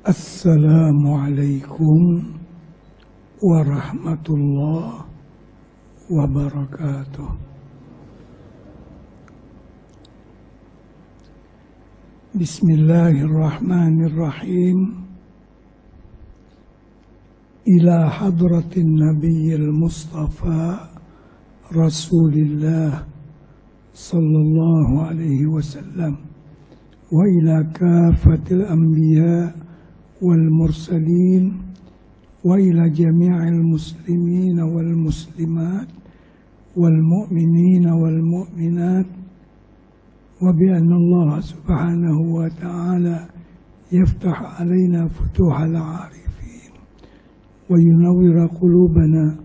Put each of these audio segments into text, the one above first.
Assalamualaikum warahmatullahi wabarakatuh. Bismillahirrahmanirrahim. Ila hadratin Nabiyil Mustafa Rasulillah sallallahu alaihi wasallam wa ila kafatil anbiya wal mursalin wa ila jami'il muslimina wal muslimat wal mu'minina wal mu'minat wa bi anna Allah subhanahu wa ta'ala yaftah alaina futuhal arifin wa yunawwira qulubana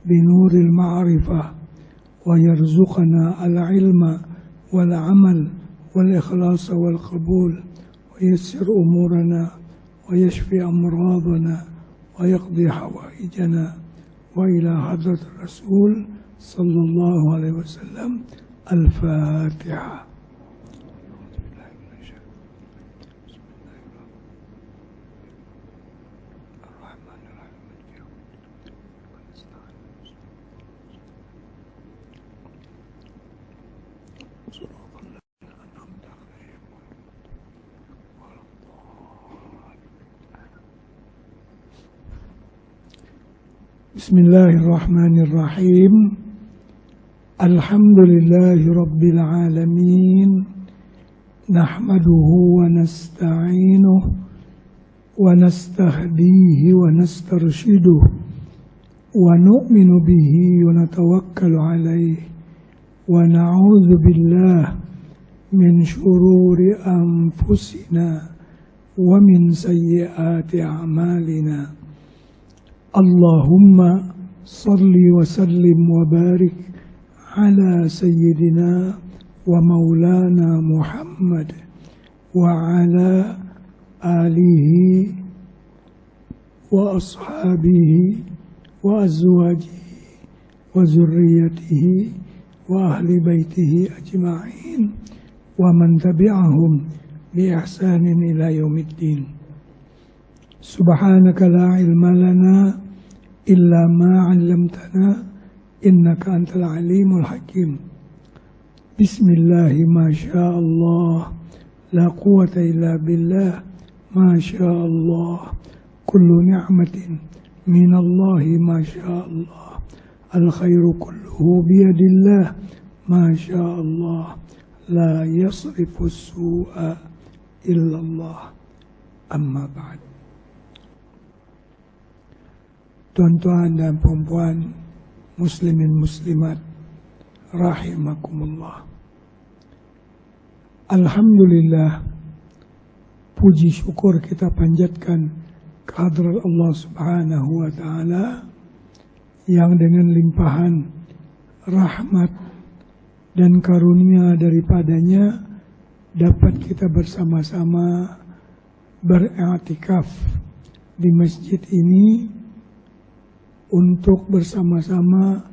binuril ma'rifah wa yarzuqana al-ilma wal amal wal ikhlas wal qabul wa yassir umurana ويشفي أمراضنا ويقضي حوائجنا وإلى حضرة الرسول صلى الله عليه وسلم الفاتحة. Bismillahirrahmanirrahim. Alhamdulillahi rabbil alamin. Nahmaduhu wa nasta'inuhu wa nastahdihi wa nastarshiduhu wa nu'minu bihi wa natawakkalu alayhi wa na'udzu billahi min shururi anfusina wa min sayyiati a'malina. Allahumma salli wa sallim wa barik ala sayyidina wa maulana Muhammad wa ala alihi wa ashabihi wa azwajihi wa zurriyatihi wa ahli baitihi ajma'in wa man tabi'ahum bi ihsanin ila yaumiddin. Subhanaka la ilma lana illa ma 'allamtana innaka antal alimul hakim. Bismillah ma syaa Allah la quwwata illa billah ma syaa Allah kullu ni'matin min Allah ma syaa Allah al khairu kulluhu bi yadillah ma syaa Allah la yasrifu su'a illa Allah. Amma ba'd. Tuan-tuan dan perempuan, muslimin muslimat, rahimakumullah. Alhamdulillah, puji syukur kita panjatkan kehadrat Allah subhanahu wa ta'ala yang dengan limpahan rahmat dan karunia daripadanya dapat kita bersama-sama beriktikaf di masjid ini untuk bersama-sama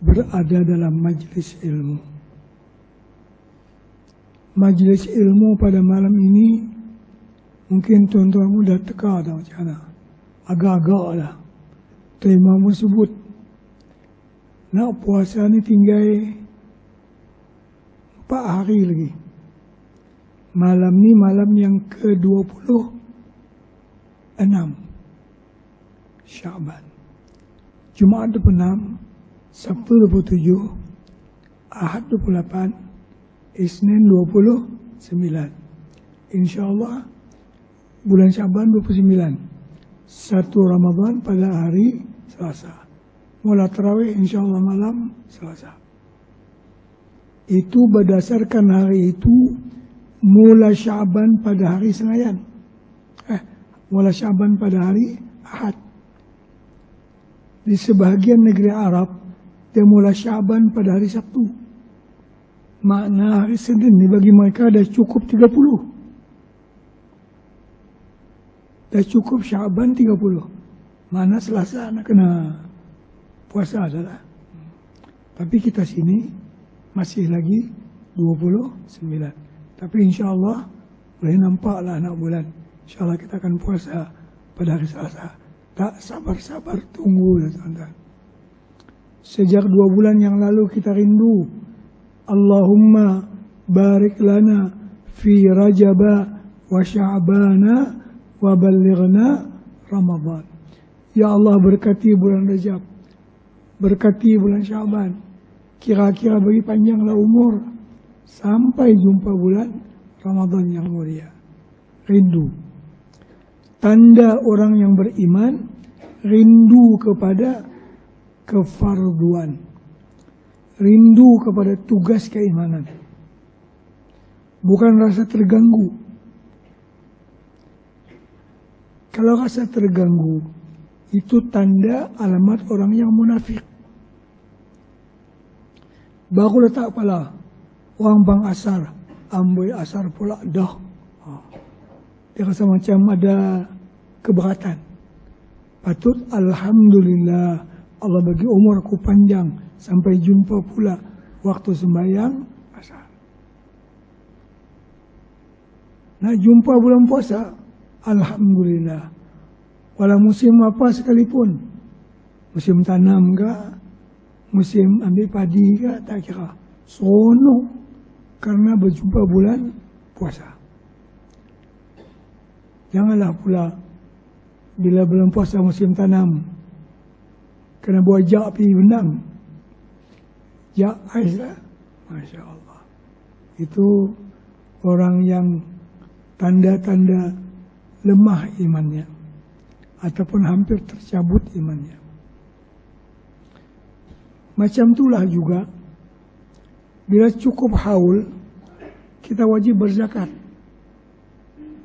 berada dalam majlis ilmu. Majlis ilmu pada malam ini mungkin tuan-tuan muda teka dah macam mana. Agak-agak lah. Tema sebut nak puasa ni tinggal 4 hari lagi. Malam ni malam yang ke-26 Sya'ban. Jumaat 26, Sabtu 27, Ahad 28, Isnin 29. InsyaAllah bulan Syaban 29. 1 Ramadan pada hari Selasa. Mula tarawih insyaAllah malam Selasa. Itu berdasarkan hari itu mula Syaban pada hari Senayan. Mula Syaban pada hari Ahad. Di sebahagian negeri Arab, dia mula Syaban pada hari Sabtu. Makna hari Senin ni bagi mereka dah cukup 30. Dah cukup Syaban 30. Mana Selasa nak kena puasa adalah. Tapi kita sini masih lagi 29. Tapi insya Allah boleh nampak lah anak bulan Insya Allah kita akan puasa pada hari Selasa. Tak sabar-sabar tunggu ya teman-teman. Sejak 2 bulan yang lalu kita rindu. Allahumma barik lana fi Rajaba wa Sya'bana wa ballighna Ramadan. Ya Allah berkati bulan Rajab, berkati bulan Sya'ban. Kira-kira beri panjanglah umur sampai jumpa bulan Ramadan yang mulia. Rindu. Tanda orang yang beriman rindu kepada kefarduan. Rindu kepada tugas keimanan. Bukan rasa terganggu. Kalau rasa terganggu, itu tanda alamat orang yang munafik. Baru letak kepala, orang bang asar, amboi asar pula dah. Dia rasa macam ada keberatan. Patut alhamdulillah Allah bagi umurku panjang sampai jumpa pula waktu sembahyang asar. Nak jumpa bulan puasa, alhamdulillah. Walau musim apa sekalipun, musim tanam ke, musim ambil padi ke, tak kira. Seronok karena berjumpa bulan puasa. Janganlah pula bila bulan puasa musim tanam, kena buat jak pergi benang. Jak ais lah. Masya Allah. Itu orang yang tanda-tanda lemah imannya. Ataupun hampir tercabut imannya. Macam itulah juga, bila cukup haul, kita wajib berzakat.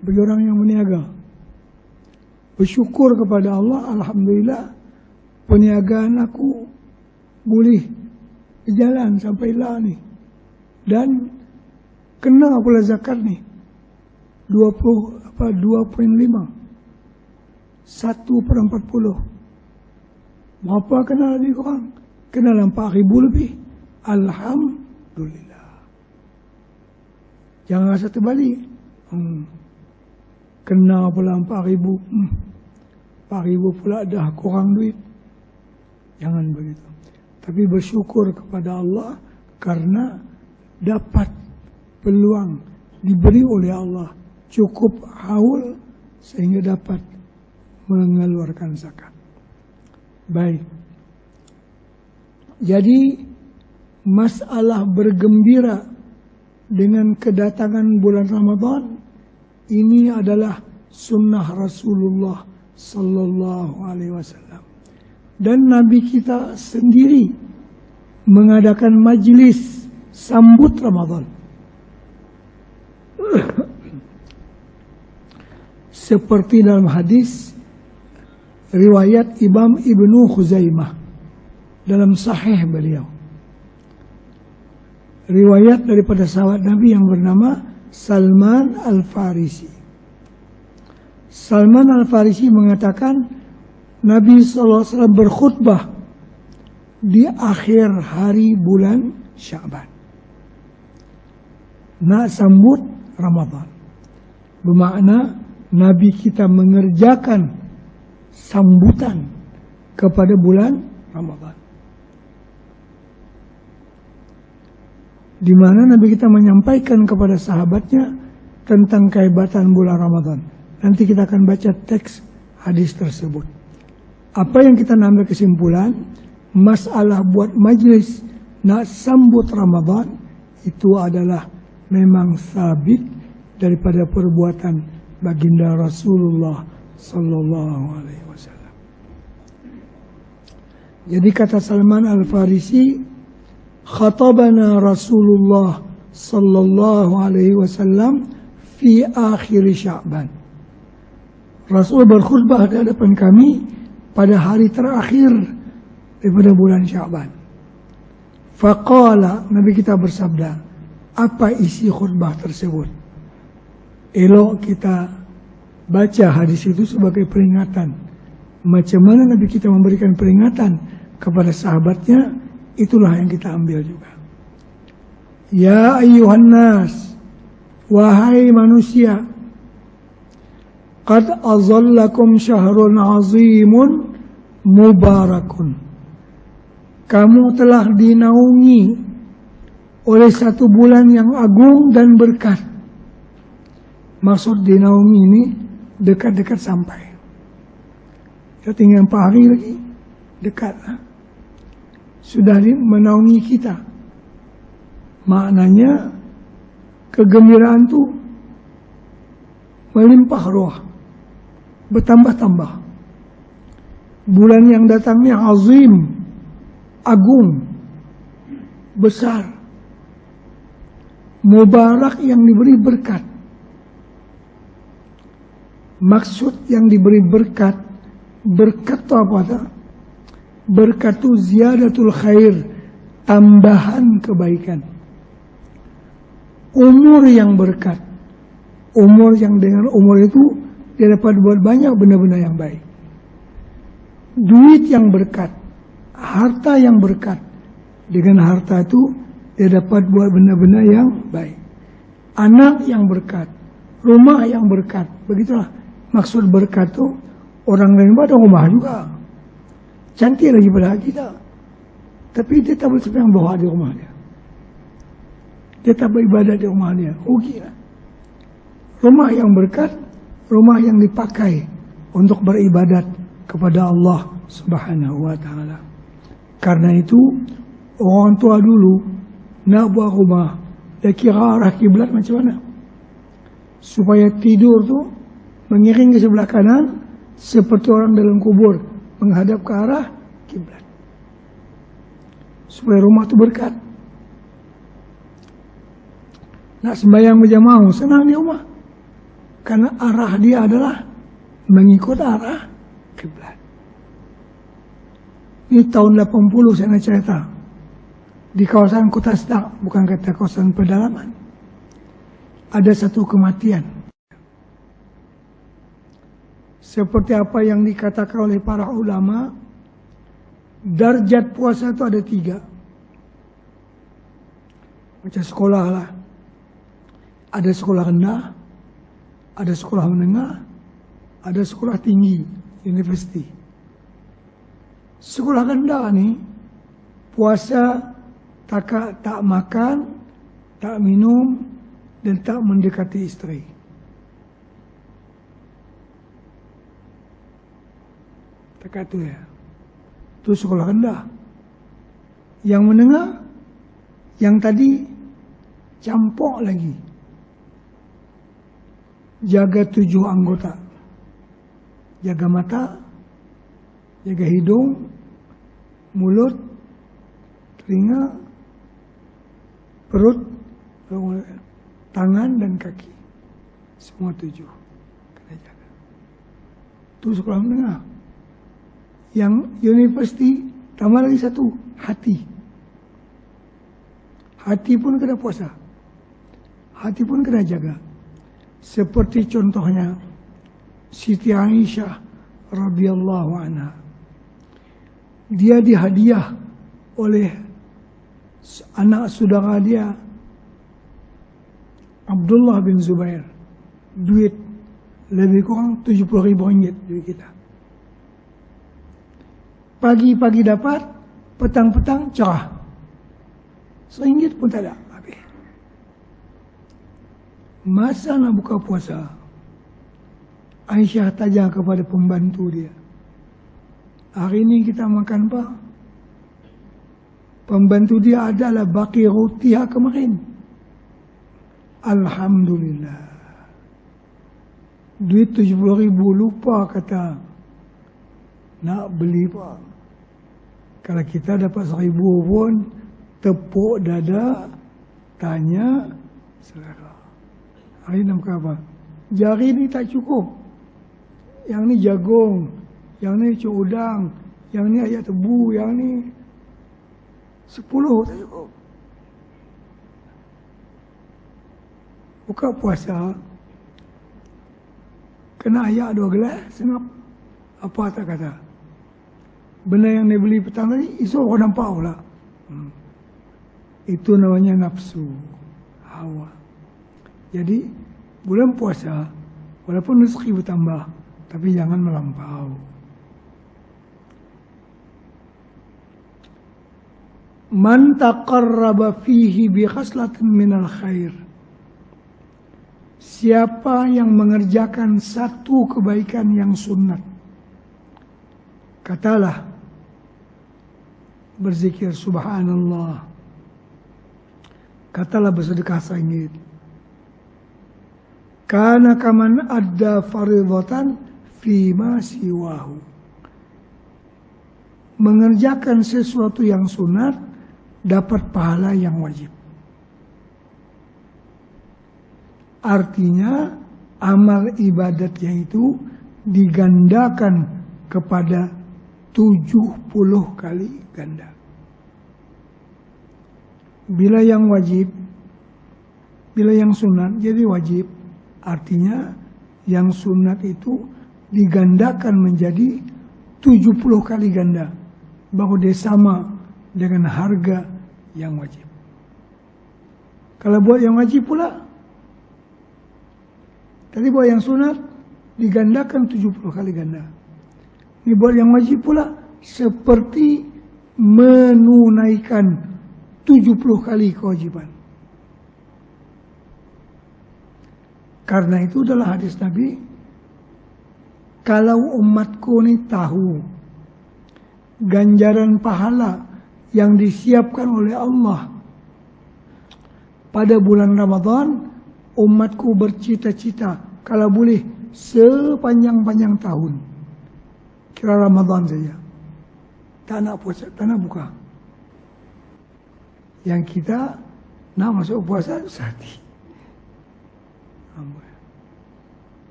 Bagi orang yang berniaga. Bersyukur kepada Allah, alhamdulillah, perniagaan aku boleh berjalan sampai lah ni. Dan kena pula zakat ni. 2.5. 1/40. Berapa kena lebih kurang? Kena 4,000 lebih. Alhamdulillah. Jangan rasa terbalik. Kena pula 4,000. 4,000 pula dah kurang duit. Jangan begitu. Tapi bersyukur kepada Allah karena dapat peluang diberi oleh Allah cukup haul sehingga dapat mengeluarkan zakat. Baik. Jadi masalah bergembira dengan kedatangan bulan Ramadan ini adalah sunnah Rasulullah Sallallahu Alaihi Wasallam. Dan Nabi kita sendiri mengadakan majlis sambut Ramadan. Seperti dalam hadis riwayat Imam Ibnu Khuzaimah dalam sahih beliau. Riwayat daripada sahabat Nabi yang bernama Salman Al-Farisi. Salman Al-Farisi mengatakan Nabi SAW berkhutbah di akhir hari bulan Sya'ban. Nak sambut Ramadan. Bermakna Nabi kita mengerjakan sambutan kepada bulan Ramadan. Di mana Nabi kita menyampaikan kepada sahabatnya tentang kehebatan bulan Ramadan. Nanti kita akan baca teks hadis tersebut. Apa yang kita ambil kesimpulan, masalah buat majlis nak sambut Ramadan itu adalah memang sabit daripada perbuatan baginda Rasulullah Sallallahu Alaihi Wasallam. Jadi kata Salman Al-Farisi, khatabana Rasulullah Sallallahu Alaihi Wasallam fi akhir Sya'ban. Rasul berkhutbah di hadapan kami pada hari terakhir daripada bulan Sya'ban. Faqala, Nabi kita bersabda, apa isi khutbah tersebut? Elok kita baca hadis itu sebagai peringatan. Macam mana Nabi kita memberikan peringatan kepada sahabatnya, itulah yang kita ambil juga. Ya ayyuhan nas, wahai manusia, Qad azallakum syahrun azimun mubarakun. Kamu telah dinaungi oleh satu bulan yang agung dan berkat. Maksud dinaungi ini dekat-dekat sampai. Ya tinggal 4 hari lagi, dekat. Sudah menaungi kita. Maknanya kegembiraan itu melimpah ruah, bertambah-tambah. Bulan yang datangnya azim, agung, besar, mubarak yang diberi berkat. Maksud yang diberi berkat, berkat itu apa? Berkat itu ziyadatul khair, tambahan kebaikan. Umur yang berkat, umur yang dengan umur itu dia dapat buat banyak benda-benda yang baik. Duit yang berkat, harta yang berkat, dengan harta itu dia dapat buat benda-benda yang baik. Anak yang berkat, rumah yang berkat, begitulah maksud berkat itu. Orang lain ada rumah juga, cantik lagi pada kita, tapi dia tak boleh sembahyang bawa di rumah dia. Dia tak beribadat di rumah dia, rugilah. Rumah yang berkat, rumah yang dipakai untuk beribadat kepada Allah Subhanahu wa ta'ala. Karena itu orang tua dulu nak buat rumah, dia kira arah kiblat macam mana, supaya tidur tu mengiring ke sebelah kanan seperti orang dalam kubur, menghadap ke arah kiblat, supaya rumah tu berkat. Nak sembahyang berjamaah senang di rumah, karena arah dia adalah mengikut arah kiblat. Ini tahun 80 saya nak cerita. Di kawasan Kota Sedang, bukan kata kawasan pedalaman, ada satu kematian. Seperti apa yang dikatakan oleh para ulama, darjat puasa itu ada 3. Macam sekolah lah. Ada sekolah rendah, ada sekolah menengah, ada sekolah tinggi, universiti. Sekolah rendah ni, puasa tak makan, tak minum, dan tak mendekati isteri. Tak itu ya. Itu sekolah rendah. Yang menengah, yang tadi campur lagi. Jaga 7 anggota. Jaga mata, jaga hidung, mulut, telinga, perut, tangan dan kaki. Semua 7. Kena jaga. Itu sekolah menengah. Yang universiti tambah lagi 1, hati. Hati pun kena puasa. Hati pun kena jaga. Seperti contohnya Siti Aisyah radhiyallahu anha. Dia dihadiah oleh anak saudara dia Abdullah bin Zubair duit lebih kurang 70.000 ringgit duit kita. Pagi-pagi dapat, petang-petang cerah. RM1 pun tak ada. Habis. Masa nak buka puasa, Aisyah tanya kepada pembantu dia, hari ini kita makan apa? Pembantu dia adalah baki roti kemarin. Alhamdulillah. Duit 70.000 lupa kata nak beli apa. Kalau kita dapat 1.000 pun tepuk dada, tanya selera. Hari ini nak apa? Jari ni tak cukup. Yang ni jagung, yang ni cuk udang, yang ni ayam tebu, yang ni 10 tak cukup. Buka puasa, kena ayak 2 gelas, sengap. Apa tak kata? Benda yang dia beli petang tadi, esok orang nampak pula. Itu namanya nafsu, hawa. Jadi, bulan puasa, Walaupun rezeki bertambah, tapi jangan melampau. Man taqarraba fihi bi khaslatin minal khair. Siapa yang mengerjakan satu kebaikan yang sunnat, katalah berzikir subhanallah, katalah bersedekah sengit, kana kaman adda faridatan fima siwahu. Mengerjakan sesuatu yang sunat dapat pahala yang wajib. Artinya amal ibadatnya itu digandakan kepada 70 kali ganda. Bila yang wajib, bila yang sunat jadi wajib, artinya yang sunat itu digandakan menjadi 70 kali ganda, baru dia sama dengan harga yang wajib. Kalau buat yang wajib pula, tadi buat yang sunat digandakan 70 kali ganda. Ini buat yang wajib pula seperti menunaikan 70 kali kewajiban. Karena itu adalah hadis Nabi, kalau umatku ini tahu ganjaran pahala yang disiapkan oleh Allah pada bulan Ramadan, umatku bercita-cita kalau boleh sepanjang-panjang tahun, kira Ramadan saja, tak nak puasa, tak nak buka. Yang kita nak masuk puasa sehati.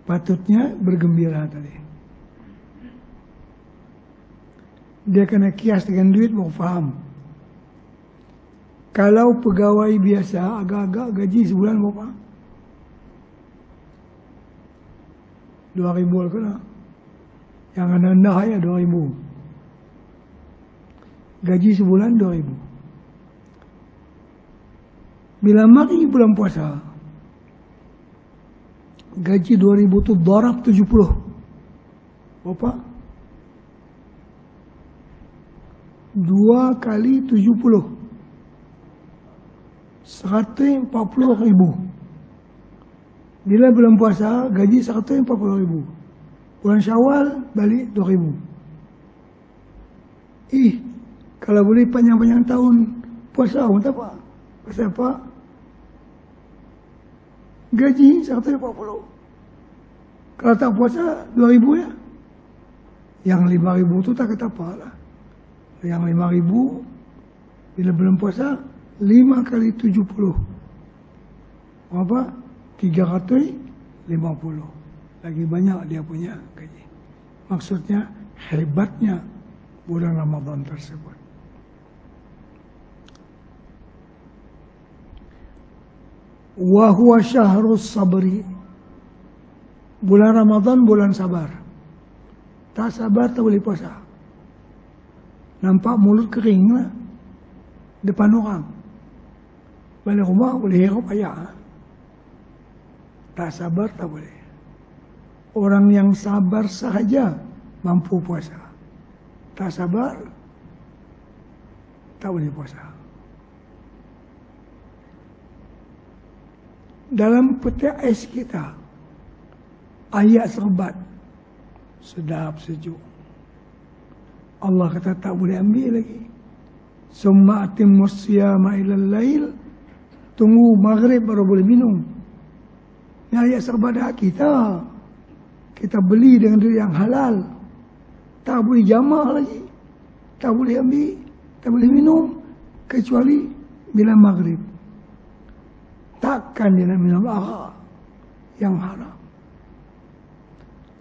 Patutnya bergembira tadi. Dia kena kias dengan duit, mau faham. Kalau pegawai biasa agak-agak gaji sebulan berapa? 2.000 kena. Yang rendah ya 2.000. Gaji sebulan 2.000. Bila mari bulan puasa, gaji 2.000 itu darab 70. Berapa? 2 kali 70. 140.000. Bila bulan puasa, gaji 140.000. Bulan Syawal, balik 2.000. Kalau boleh panjang-panjang tahun puasa, tak apa. Pasal apa? Gaji 140. Kalau tak puasa, 2.000 ya. Yang 5.000 itu tak kata apa lah. Yang 5.000, bila bulan puasa, 5 kali 70. Apa? 350. Lagi banyak dia punya gaji. Maksudnya hebatnya bulan Ramadan tersebut. Wa huwa syahrus sabri. Bulan Ramadan bulan sabar. Tak sabar tak boleh puasa. Nampak mulut kering lah depan orang. Balik rumah boleh hirup ayak. Tak sabar tak boleh. Orang yang sabar sahaja mampu puasa. Tak sabar tak boleh puasa. Dalam peti ais kita, ayat serbat, sedap sejuk. Allah kata tak boleh ambil lagi. Summa atimmus siyama ilal lail, tunggu maghrib baru boleh minum. Ini ayat serbat kita. Kita beli dengan duit yang halal. Tak boleh jamah lagi. Tak boleh ambil, tak boleh minum kecuali bila maghrib. Takkan dia nak minum arak yang haram.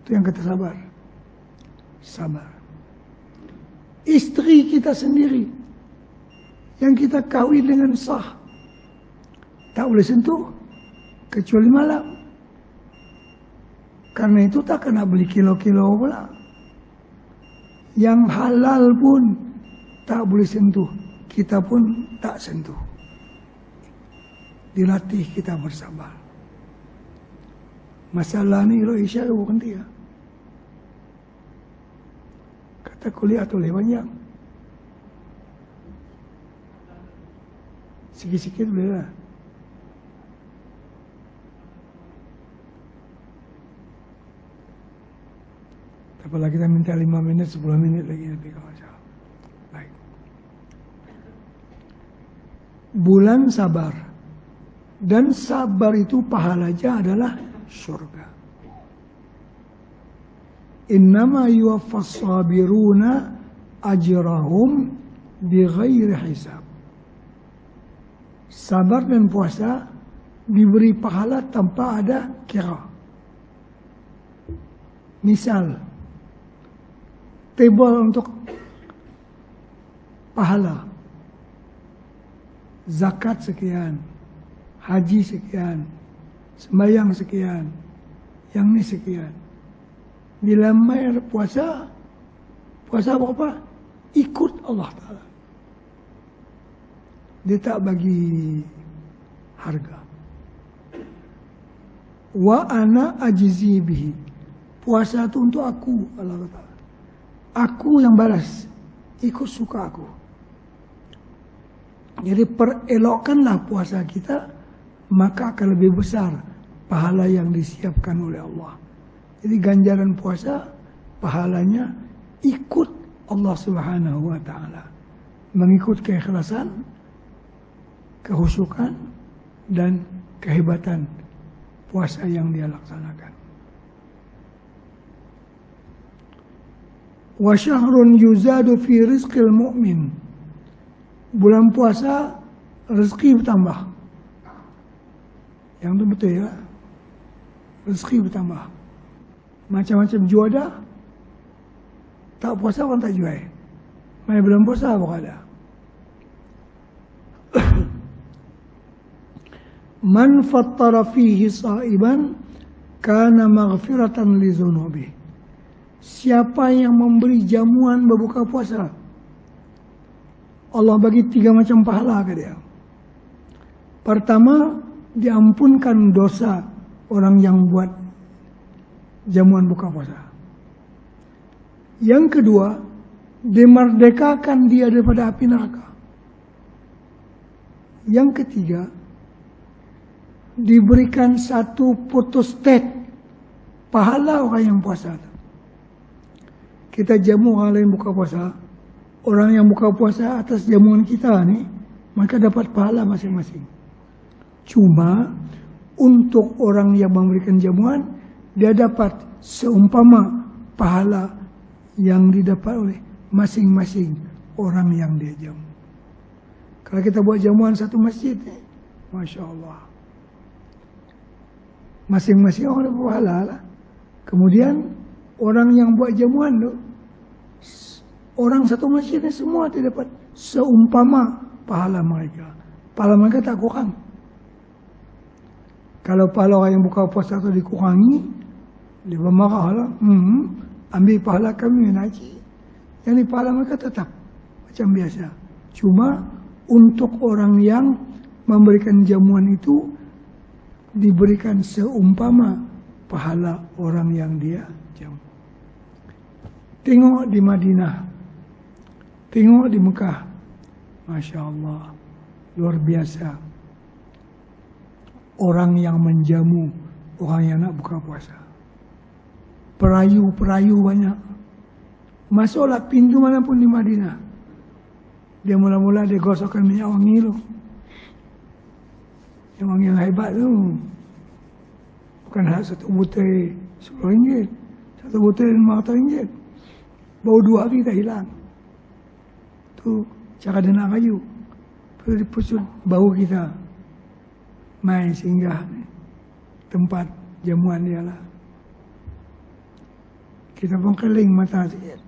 Itu yang kata sabar. Sabar. Isteri kita sendiri yang kita kahwin dengan sah, tak boleh sentuh kecuali malam. Karena itu tak kena beli kilo-kilo pula. Yang halal pun tak boleh sentuh. Kita pun tak sentuh. Dilatih kita bersabar. Masalah ni lo isyak bukan dia. Kata kuliah tu lebih banyak. Sikit-sikit boleh lah. Apalagi kita minta 5 minit, 10 minit lagi nanti kalau masalah. Baik. Bulan sabar. Dan sabar itu pahalanya adalah surga. Innama yuwaffas sabiruna ajrahum bighairi hisab. Sabar dan puasa diberi pahala tanpa ada kira. Misal, table untuk pahala. Zakat sekian, haji sekian, sembahyang sekian, yang ini sekian. Dilamar puasa, puasa apa? Ikut Allah Ta'ala. Dia tak bagi harga. Wa ana ajizi bihi. Puasa itu untuk aku, Allah Ta'ala. Aku yang balas, ikut suka aku. Jadi perelokkanlah puasa kita, maka akan lebih besar pahala yang disiapkan oleh Allah. Jadi ganjaran puasa, pahalanya ikut Allah Subhanahu wa Ta'ala. Mengikut keikhlasan, kehusukan, dan kehebatan puasa yang dia laksanakan. Wa syahrun yuzadu fi rizqil mu'min. Bulan puasa rezeki bertambah. Yang itu betul ya. Rezeki bertambah. Macam-macam juada. Tak puasa orang tak jual. Mai bulan puasa apa ada? Man fattara fihi sa'iban kana maghfiratan li dzunubi. Siapa yang memberi jamuan berbuka puasa, Allah bagi 3 macam pahala ke dia. Pertama, diampunkan dosa orang yang buat jamuan buka puasa. Yang kedua, dimerdekakan dia daripada api neraka. Yang ketiga, diberikan satu photostat pahala orang yang puasa. Kita jamu orang lain buka puasa, orang yang buka puasa atas jamuan kita ni, maka dapat pahala masing-masing. Cuma untuk orang yang memberikan jamuan, dia dapat seumpama pahala yang didapat oleh masing-masing orang yang dia jamu. Kalau kita buat jamuan satu masjid, Masya Allah, masing-masing orang dapat pahala lah. Kemudian orang yang buat jamuan tu, orang satu masjid ni semua dia dapat seumpama pahala mereka. Pahala mereka tak kurang. Kalau pahala orang yang buka puasa tu dikurangi, dia bermarah lah. Ambil pahala kami yang haji. Yang ni pahala mereka tetap macam biasa. Cuma untuk orang yang memberikan jamuan itu diberikan seumpama pahala orang yang dia jamu. Tengok di Madinah, tengok di Mekah, Masya Allah, luar biasa. Orang yang menjamu orang yang nak buka puasa. Perayu-perayu banyak. Masuklah pintu manapun di Madinah. Dia mula-mula dia gosokkan minyak wangi tu. Yang wangi yang hebat tu. Bukan hak satu butir RM10. Satu butir RM500. Bau 2 hari tak hilang. Tu cara dia nak rayu. Perlu dipusut bau kita. Mai singgah tempat jamuan dia lah. Kita pun keling mata sikit.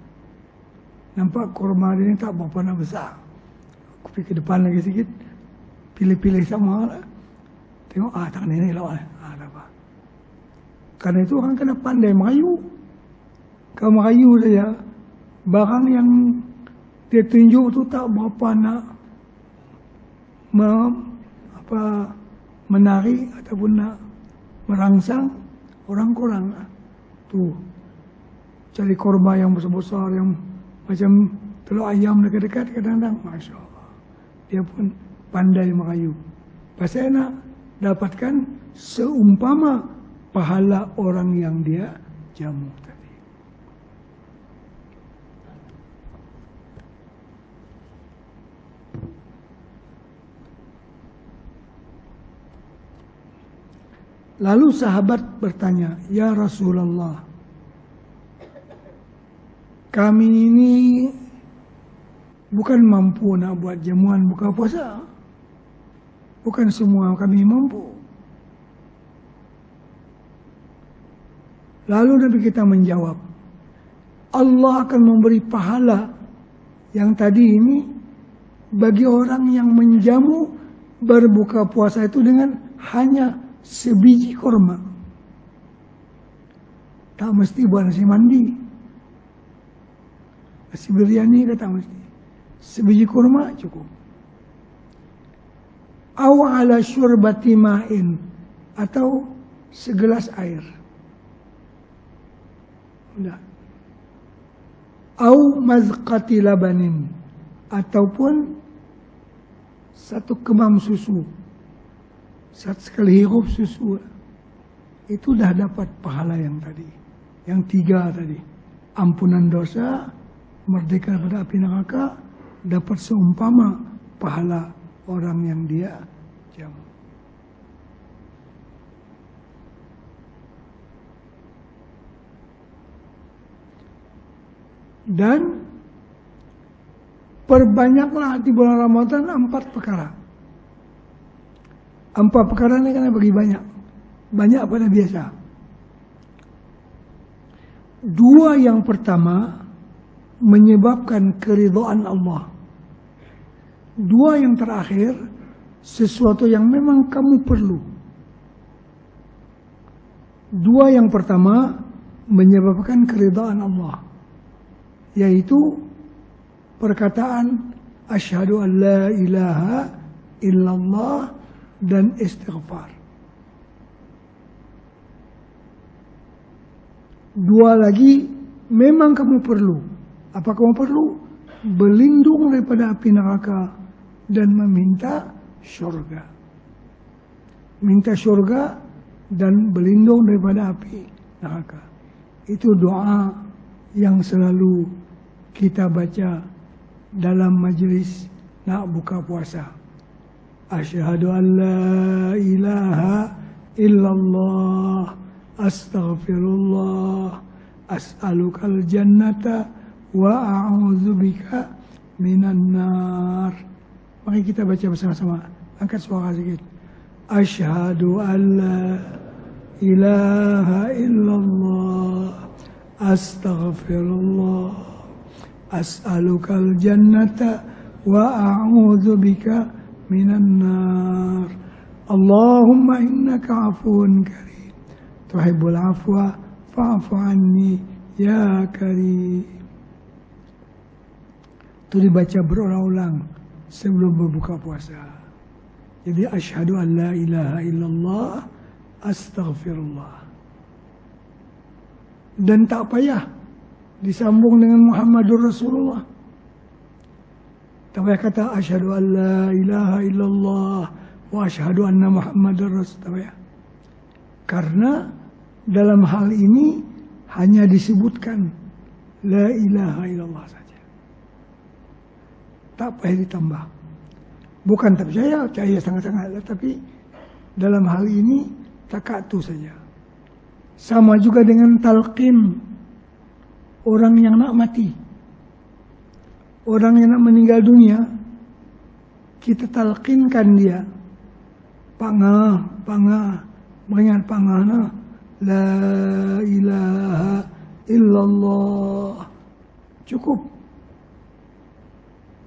Nampak kurma dia ni tak berapa nak besar. Aku pergi ke depan lagi sikit. Pilih-pilih sama lah. Tengok, tak ni lah. Tak apa. Karena itu orang kena pandai merayu. Kalau merayu saja, barang yang dia tunjuk tu tak berapa nak menarik ataupun nak merangsang, Orang tuh cari korma yang besar-besar, yang macam telur ayam dekat-dekat kadang-kadang, Masya Allah. Dia pun pandai merayu. Pasti enak dapatkan seumpama pahala orang yang dia jamu tadi. Lalu sahabat bertanya, "Ya Rasulullah, kami ini bukan mampu nak buat jamuan buka puasa. Bukan semua kami mampu." Lalu Nabi kita menjawab, Allah akan memberi pahala yang tadi ini bagi orang yang menjamu berbuka puasa itu dengan hanya sebiji korma. Tak mesti buat nasi mandi, nasi biryani kata mesti. Sebiji kurma cukup. Aw ala syurbati ma'in, atau segelas air. Udah. Aw mazqati labanin, ataupun satu kemam susu. Sekali hirup susu. Itu dah dapat pahala yang tadi. Yang 3 tadi. Ampunan dosa, merdeka dari api neraka, dapat seumpama pahala orang yang dia jamu. Dan perbanyaklah di bulan Ramadan 4 perkara. 4 perkara ini kan bagi banyak. Banyak pada biasa. 2 yang pertama menyebabkan keridhaan Allah. 2 yang terakhir sesuatu yang memang kamu perlu. 2 yang pertama menyebabkan keridhaan Allah, yaitu perkataan asyhadu an la ilaha illallah dan istighfar. 2 lagi memang kamu perlu. Apa kamu perlu? Berlindung daripada api neraka dan meminta syurga. Minta syurga dan berlindung daripada api neraka. Itu doa yang selalu kita baca dalam majlis nak buka puasa. Asyhadu an la ilaha illallah, astaghfirullah, as'alukal jannata wa a'udzubika minan nar. Mari kita baca bersama-sama. Angkat suara sedikit. Asyhadu an la ilaha illallah, astaghfirullah, as'alukal jannata wa a'udzubika minan nar. Allahumma innaka afuwun karim, tuhibbul afwa fa'fu anni ya karim. Itu dibaca berulang-ulang sebelum berbuka puasa. Jadi asyhadu an la ilaha illallah, astaghfirullah. Dan tak payah disambung dengan Muhammadur Rasulullah. Tak payah kata asyhadu an la ilaha illallah wa asyhadu anna Muhammadar Rasul. Tak payah. Karena dalam hal ini hanya disebutkan la ilaha illallah saja. Tak payah ditambah. Bukan tak percaya sangat-sangat. Tapi dalam hal ini takatu saja. Sama juga dengan talqin orang yang nak mati. Orang yang nak meninggal dunia, kita talqinkan dia. Pangah, mengingat pangah, la ilaha illallah. Cukup.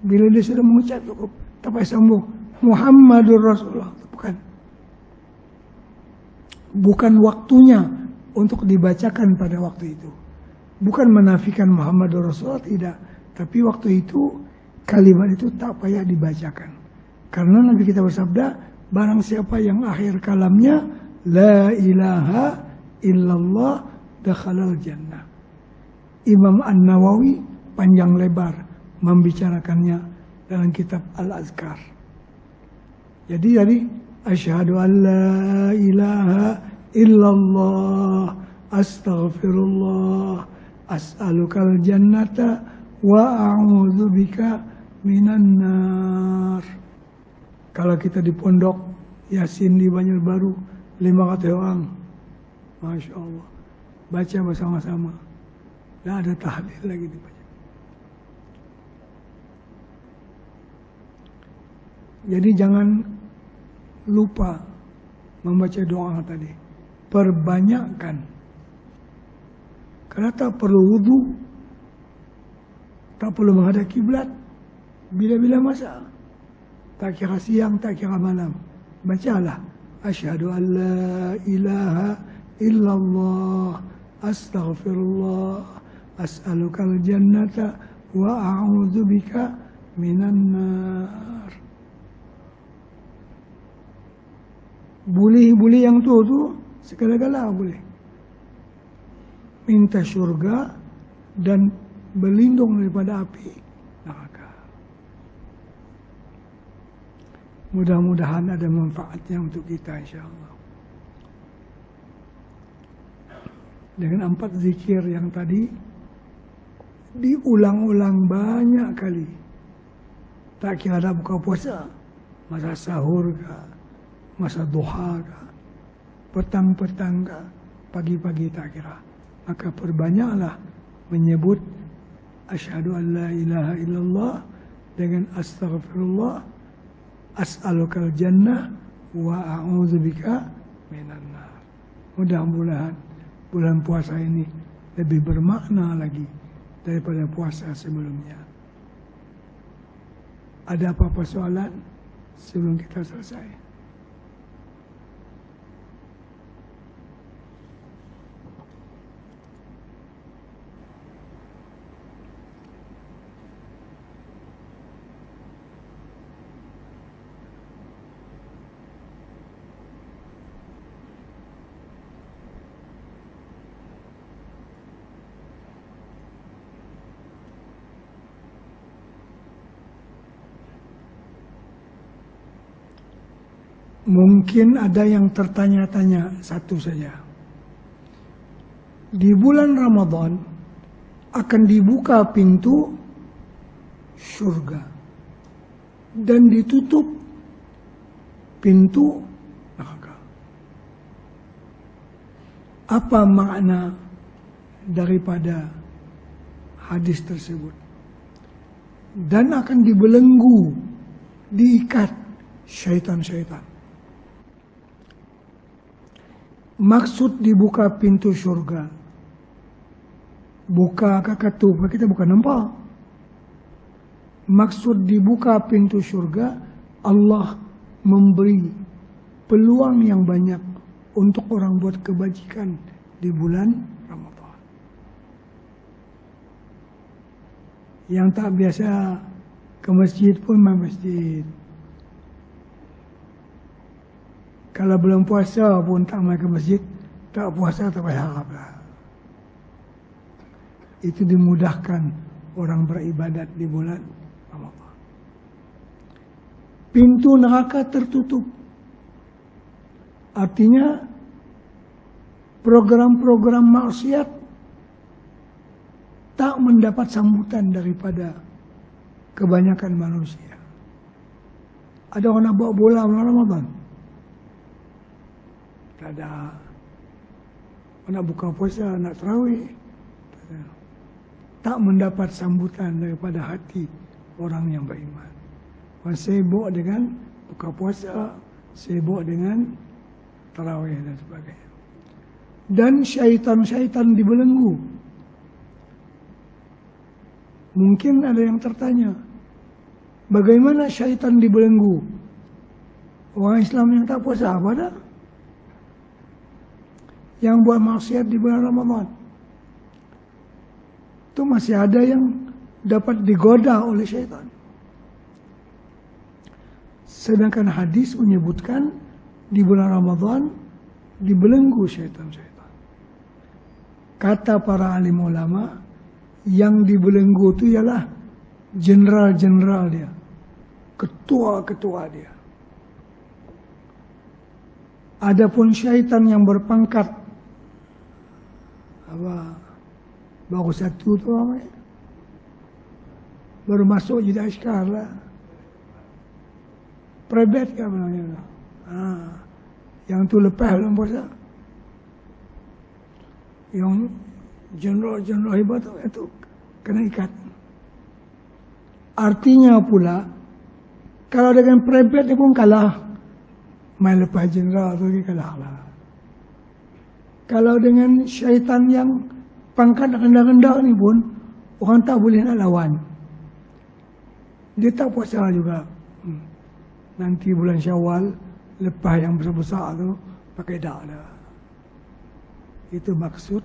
Bila dia sudah mengucap cukup. Tak payah sambung Muhammadur Rasulullah. Bukan waktunya untuk dibacakan pada waktu itu. Bukan menafikan Muhammadur Rasulullah, tidak. Tapi waktu itu kalimat itu tak payah dibacakan. Karena Nabi kita bersabda, barang siapa yang akhir kalamnya la ilaha illallah dakhalal jannah. Imam An-Nawawi panjang lebar membicarakannya dalam kitab Al-Azkar. Jadi asyhadu an la ilaha illallah astaghfirullah as'alukal jannata wa a'udzubika minan nar. Kalau kita di pondok Yasin di Banjarbaru 500 orang, Masya Allah, baca bersama-sama. Dan ada tahlil lagi dibaca. Jadi jangan lupa membaca doa tadi. Perbanyakkan. Karena tak perlu wudu, tak perlu menghadap kiblat. Bila-bila masa. Tak kira siang, tak kira malam. Bacalah. Asyhadu an la ilaha illallah astaghfirullah as'alukal jannata wa a'udzubika minan nar. Boleh yang tu segala-gala boleh. Minta syurga dan berlindung daripada api neraka. Mudah-mudahan ada manfaatnya untuk kita insyaAllah. Dengan 4 zikir yang tadi diulang-ulang banyak kali. Tak kira ada buka puasa, masa sahur kah, masa duha kah, petang-petang kah, pagi-pagi tak kira. Maka perbanyaklah menyebut asyhadu an la ilaha illallah dengan astaghfirullah as'alukal jannah wa a'udzubika minan nar. Mudah-mudahan bulan puasa ini lebih bermakna lagi daripada puasa sebelumnya. Ada apa-apa soalan sebelum kita selesai? Mungkin ada yang tertanya-tanya satu saja. Di bulan Ramadan akan dibuka pintu surga dan ditutup pintu neraka. Apa makna daripada hadis tersebut? Dan akan dibelenggu, diikat syaitan-syaitan. Maksud dibuka pintu surga. Buka kakatu, kita bukan nampak. Maksud dibuka pintu surga, Allah memberi peluang yang banyak untuk orang buat kebajikan di bulan Ramadan. Yang tak biasa ke masjid pun main masjid. Kalau belum puasa pun tak main ke masjid, tak puasa tak payah harap lah. Itu dimudahkan orang beribadat di bulan Ramadan. Pintu neraka tertutup. Artinya program-program maksiat tak mendapat sambutan daripada kebanyakan manusia. Ada orang nak bawa bola bulan Ramadan? Tak ada. Nak buka puasa, nak tarawih. Tak mendapat sambutan daripada hati orang yang beriman. Orang sibuk dengan buka puasa, sibuk dengan tarawih dan sebagainya. Dan syaitan-syaitan dibelenggu. Mungkin ada yang tertanya, bagaimana syaitan dibelenggu? Orang Islam yang tak puasa apa dah? Yang buat maksiat di bulan Ramadan. Itu masih ada yang dapat digoda oleh syaitan. Sedangkan hadis menyebutkan di bulan Ramadan dibelenggu syaitan-syaitan. kata para alim ulama, yang dibelenggu itu ialah jenderal-jenderal dia, ketua-ketua dia. Adapun syaitan yang berpangkat baru satu tu baru masuk jadi askar lah, prebet ke apa namanya, yang tu lepas dalam puasa, yang jenderal-jenderal hebat itu kena ikat. Artinya pula, kalau dengan prebet dia pun kalah, main lepas jenderal tu dia kalah lah. Kalau dengan syaitan yang pangkat rendah-rendah ni pun, orang tak boleh nak lawan. Dia tak puasa juga. Nanti bulan Syawal, lepas yang besar-besar tu, pakai dak dah. Itu maksud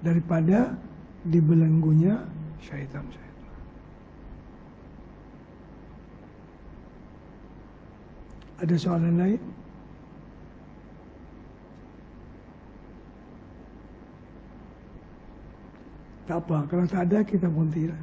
daripada dibelenggunya syaitan. Ada soalan lain? Tak apa, kalau tak ada kita berhenti lah.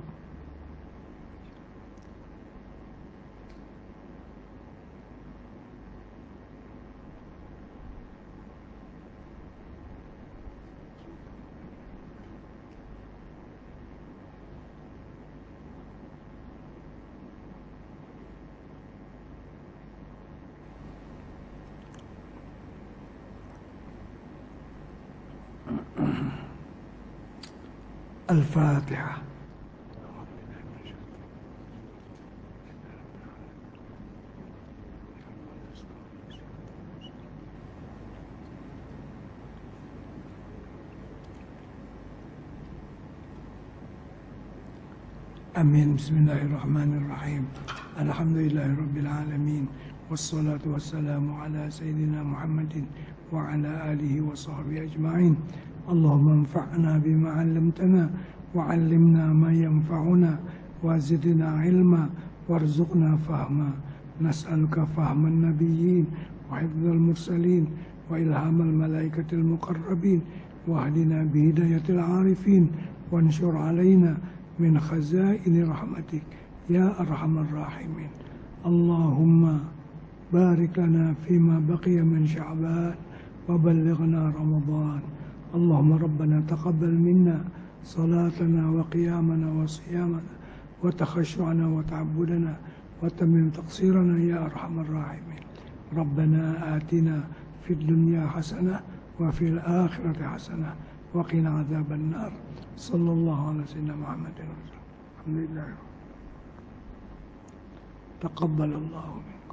Al-Fatihah. Amin. Bismillahirrahmanirrahim. Alhamdulillahirabbil alamin. Wassalatu wassalamu ala sayyidina Muhammadin wa ala alihi wa sahbihi ajma'in. Allahumma anfa'na bima 'allamtana wa 'allimna ma yanfa'una wa zidna 'ilma warzuqna fahma. Nas'aluka fahman nabiyyin wa hifdzal mursalin wa ilhamal malaikatil muqarrabin wa hdina bi hidayatil 'arifin wa anshur 'alaina min khazaini rahmatik ya arhamar rahimin. Allahumma barik lana fima baqiya min Sya'ban wa ballighna Ramadan. Allahumma rabbana taqabbal minna salatana wa qiyamana wa siyamana wa takhashu'ana wa ta'abbudana wa tamim taqsirana ya arhamar rahimin. Rabbana atina fid dunya hasanah wa fil akhirati hasanah wa qina adzaban nar. Sallallahu alaihi wasallam Muhammadin. Alhamdulillah. Taqabbalallahu minna.